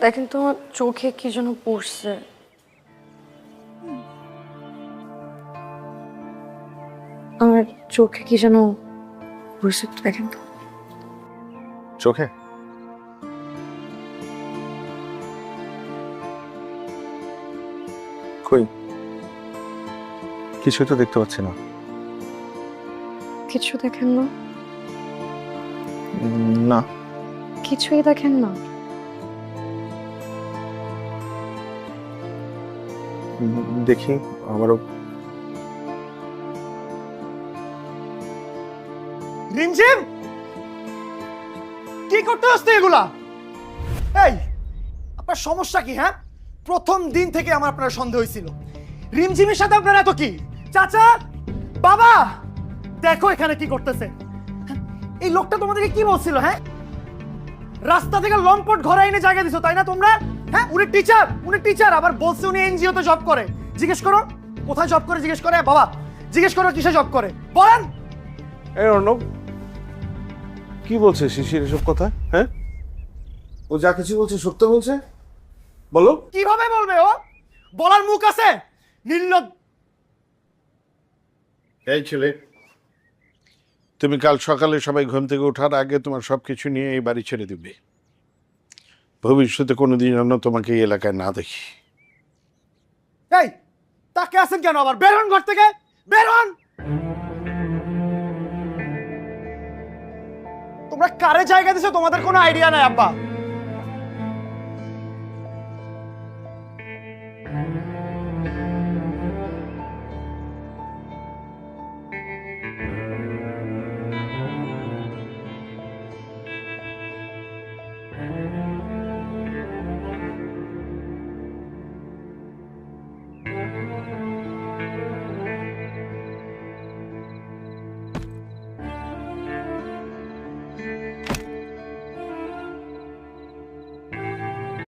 দেখেন তো আমার চোখে কি যেন পড়ছে। আমার চোখে কি যেন পড়ছে, দেখেন তো। চোখে? কই, কিছুই তো দেখতে পাচ্ছি না। কিছু দেখেন না? না। কিছুই দেখেন না? দেখি আবারও। রিমঝিম, কি করতে আসছে এগুলা? এই, আপনার সমস্যা কি? হ্যাঁ, প্রথম দিন থেকে আমার আপনার সন্দেহ হয়েছিল। রিমঝিমের সাথে আপনার এত কি? চাচা, বাবা, দেখো এখানে কি করতেছে। এই লোকটা তোমাদেরকে কি বলছিল? হ্যাঁ, রাস্তা থেকে লম্পট ঘরে এনে জায়গা দিছো, তাই না তোমরা? হ্যাঁ, উনি টিচার, আবার বলছে উনি এনজিও তে জব করে। জিজ্ঞেস করো কোথায় জব করে, জিজ্ঞেস করে। বাবা, জিজ্ঞেস করো কিসে জব করে, বলেন। এই অর্ণব, কি বলছে শিশির এসব কথা? হ্যাঁ, ও যা কিছু বলছে সত্য বলছে? বলো। কিভাবে বলবে ও? বলার মুখ আছে? নির্লজ্জ। এই ছেলে, তুমি কাল সকালে সবাই ঘুম থেকে ওঠার আগে তোমার সবকিছু নিয়ে এই বাড়ি ছেড়ে দিবে। ভবিষ্যতে কোনোদিন যেন তোমাকে এই এলাকায় না দেখি। এই, তাকে আছেন কেন? আবার বের হন ঘর থেকে, বের হন। তোমরা কারে জায়গা দিছো তোমাদের কোনো আইডিয়া নাই আব্বা।